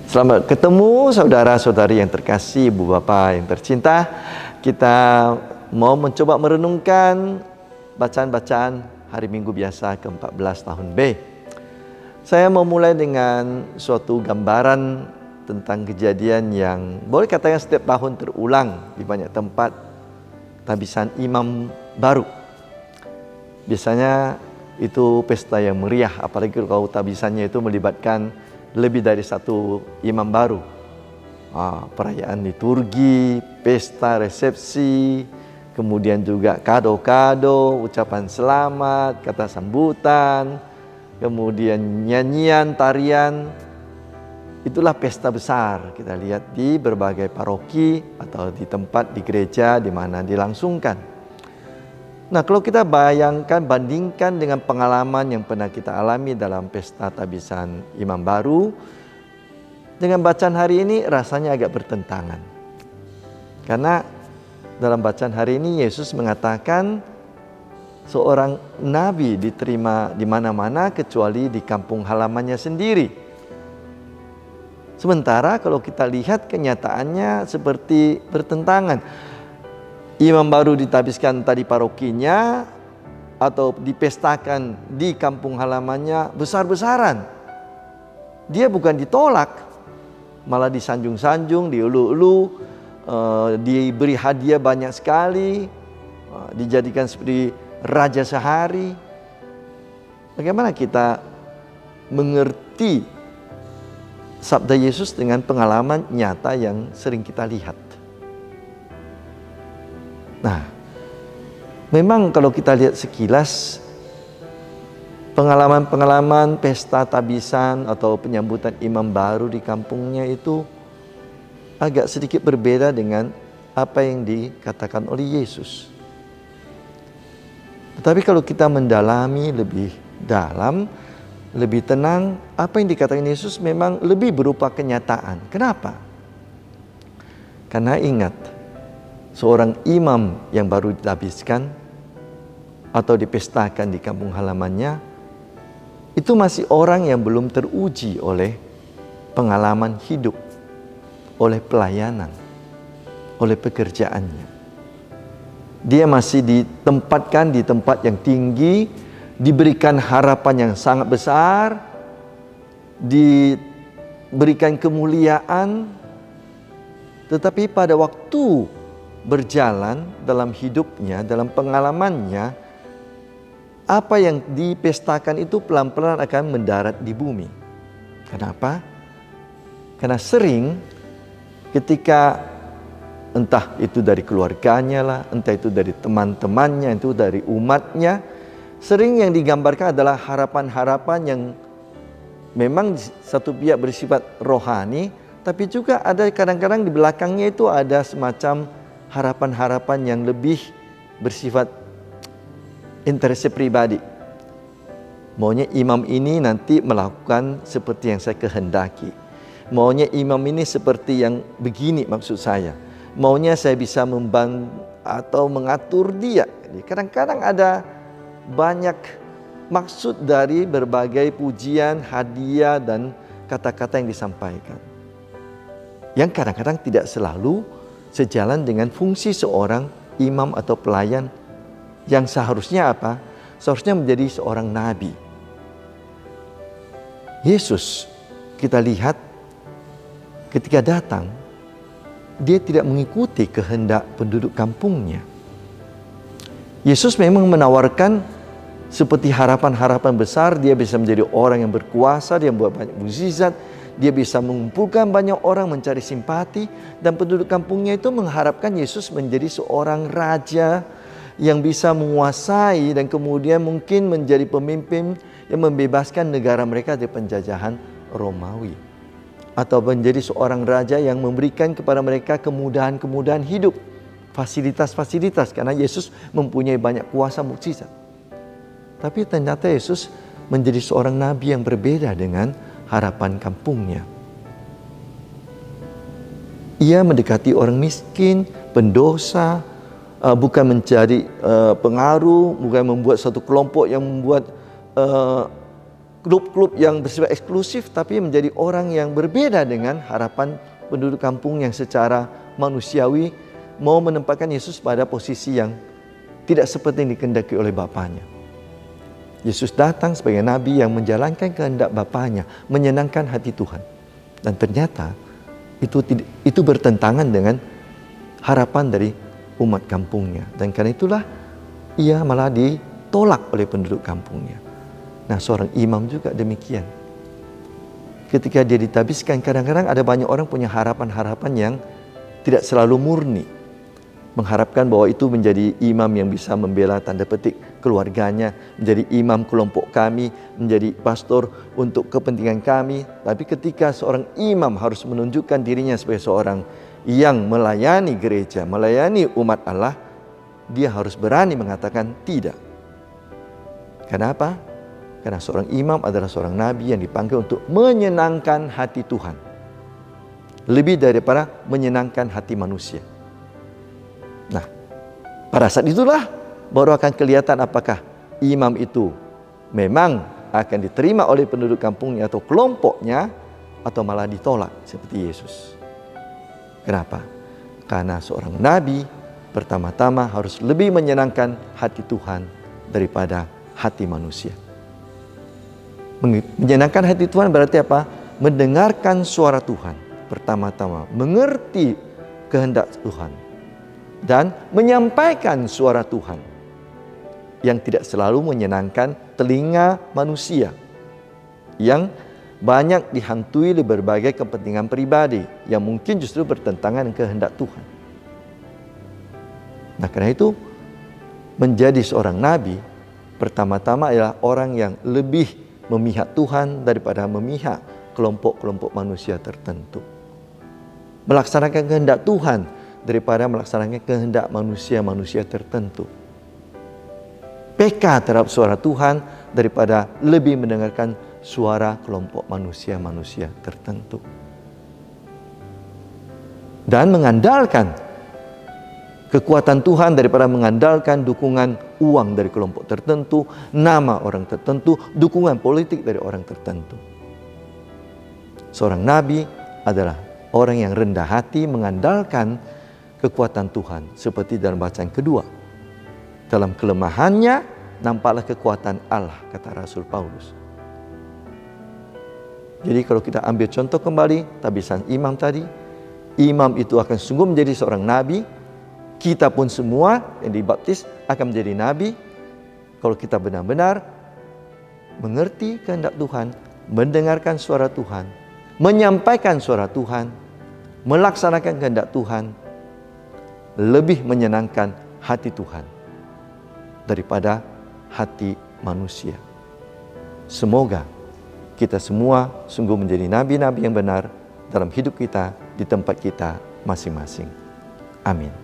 Selamat ketemu saudara-saudari yang terkasih, ibu bapa yang tercinta. Kita mau mencoba merenungkan bacaan-bacaan hari Minggu biasa ke-14 tahun B. Saya mau mulai dengan suatu gambaran tentang kejadian yang boleh katakan setiap tahun terulang di banyak tempat, tabisan imam baru. Biasanya itu pesta yang meriah, apalagi kalau tabisannya itu melibatkan lebih dari satu imam baru. Perayaan liturgi, pesta, resepsi, kemudian juga kado-kado, ucapan selamat, kata sambutan, kemudian nyanyian, tarian. Itulah pesta besar kita lihat di berbagai paroki atau di tempat di gereja di mana dilangsungkan. Nah, kalau kita bandingkan dengan pengalaman yang pernah kita alami dalam pesta tabisan imam baru, dengan bacaan hari ini rasanya agak bertentangan. Karena dalam bacaan hari ini Yesus mengatakan seorang nabi diterima di mana-mana kecuali di kampung halamannya sendiri. Sementara kalau kita lihat kenyataannya seperti bertentangan. Imam baru ditabiskan tadi parokinya atau dipestakan di kampung halamannya besar-besaran. Dia bukan ditolak, malah disanjung-sanjung, dielu-elu, diberi hadiah banyak sekali, dijadikan seperti raja sehari. Bagaimana kita mengerti sabda Yesus dengan pengalaman nyata yang sering kita lihat? Nah, memang kalau kita lihat sekilas, pengalaman-pengalaman pesta tabisan atau penyambutan imam baru di kampungnya itu agak sedikit berbeda dengan apa yang dikatakan oleh Yesus. Tetapi kalau kita mendalami lebih dalam, lebih tenang, apa yang dikatakan Yesus memang lebih berupa kenyataan. Kenapa? Karena ingat, seorang imam yang baru ditabiskan atau dipestakan di kampung halamannya, itu masih orang yang belum teruji oleh pengalaman hidup, oleh pelayanan, oleh pekerjaannya. Dia masih ditempatkan di tempat yang tinggi, diberikan harapan yang sangat besar, diberikan kemuliaan, tetapi pada waktu berjalan dalam hidupnya, dalam pengalamannya, apa yang dipestakan itu pelan-pelan akan mendarat di bumi. Kenapa? Karena sering ketika entah itu dari keluarganya lah, entah itu dari teman-temannya, itu dari umatnya, sering yang digambarkan adalah harapan-harapan yang memang satu pihak bersifat rohani, tapi juga ada kadang-kadang di belakangnya itu ada semacam harapan-harapan yang lebih bersifat interest pribadi. Maunya imam ini nanti melakukan seperti yang saya kehendaki. Maunya imam ini seperti yang begini maksud saya. Maunya saya bisa membantu atau mengatur dia. Jadi kadang-kadang ada banyak maksud dari berbagai pujian, hadiah dan kata-kata yang disampaikan. Yang kadang-kadang tidak selalu sejalan dengan fungsi seorang imam atau pelayan yang seharusnya apa? Seharusnya menjadi seorang nabi. Yesus kita lihat ketika datang, dia tidak mengikuti kehendak penduduk kampungnya. Yesus memang menawarkan seperti harapan-harapan besar, dia bisa menjadi orang yang berkuasa, dia membuat banyak mukjizat, dia bisa mengumpulkan banyak orang, mencari simpati, dan penduduk kampungnya itu mengharapkan Yesus menjadi seorang raja yang bisa menguasai dan kemudian mungkin menjadi pemimpin yang membebaskan negara mereka dari penjajahan Romawi. Atau menjadi seorang raja yang memberikan kepada mereka kemudahan-kemudahan hidup, fasilitas-fasilitas, karena Yesus mempunyai banyak kuasa mukjizat. Tapi ternyata Yesus menjadi seorang nabi yang berbeda dengan harapan kampungnya. Ia mendekati orang miskin, pendosa, bukan mencari pengaruh, bukan membuat satu kelompok yang membuat klub-klub yang bersifat eksklusif, tapi menjadi orang yang berbeda dengan harapan penduduk kampung yang secara manusiawi mau menempatkan Yesus pada posisi yang tidak seperti yang dikehendaki oleh Bapanya. Yesus datang sebagai Nabi yang menjalankan kehendak Bapanya, menyenangkan hati Tuhan. Dan ternyata itu bertentangan dengan harapan dari umat kampungnya. Dan karena itulah ia malah ditolak oleh penduduk kampungnya. Nah, seorang imam juga demikian. Ketika dia ditabiskan, kadang-kadang ada banyak orang punya harapan-harapan yang tidak selalu murni. Mengharapkan bahwa itu menjadi imam yang bisa membela tanda petik keluarganya, menjadi imam kelompok kami, menjadi pastor untuk kepentingan kami. Tapi ketika seorang imam harus menunjukkan dirinya sebagai seorang yang melayani gereja, melayani umat Allah, dia harus berani mengatakan tidak. Kenapa? Karena seorang imam adalah seorang nabi yang dipanggil untuk menyenangkan hati Tuhan, lebih daripada menyenangkan hati manusia. Nah, pada saat itulah baru akan kelihatan apakah imam itu memang akan diterima oleh penduduk kampungnya atau kelompoknya, atau malah ditolak seperti Yesus. Kenapa? Karena seorang nabi pertama-tama harus lebih menyenangkan hati Tuhan daripada hati manusia. Menyenangkan hati Tuhan berarti apa? Mendengarkan suara Tuhan pertama-tama, mengerti kehendak Tuhan, dan menyampaikan suara Tuhan yang tidak selalu menyenangkan telinga manusia, yang banyak dihantui oleh berbagai kepentingan pribadi yang mungkin justru bertentangan dengan kehendak Tuhan. Nah, karena itu menjadi seorang nabi pertama-tama adalah orang yang lebih memihak Tuhan daripada memihak kelompok-kelompok manusia tertentu. Melaksanakan kehendak Tuhan daripada melaksanakan kehendak manusia-manusia tertentu. Peka terhadap suara Tuhan daripada lebih mendengarkan suara kelompok manusia-manusia tertentu. Dan mengandalkan kekuatan Tuhan daripada mengandalkan dukungan uang dari kelompok tertentu, nama orang tertentu, dukungan politik dari orang tertentu. Seorang nabi adalah orang yang rendah hati, mengandalkan kekuatan Tuhan, seperti dalam bacaan kedua. Dalam kelemahannya nampaklah kekuatan Allah, kata Rasul Paulus. Jadi kalau kita ambil contoh kembali tabisan imam tadi, imam itu akan sungguh menjadi seorang nabi. Kita pun semua yang dibaptis akan menjadi nabi kalau kita benar-benar mengerti kehendak Tuhan, mendengarkan suara Tuhan, menyampaikan suara Tuhan, melaksanakan kehendak Tuhan, lebih menyenangkan hati Tuhan daripada hati manusia. Semoga kita semua sungguh menjadi nabi-nabi yang benar dalam hidup kita di tempat kita masing-masing. Amin.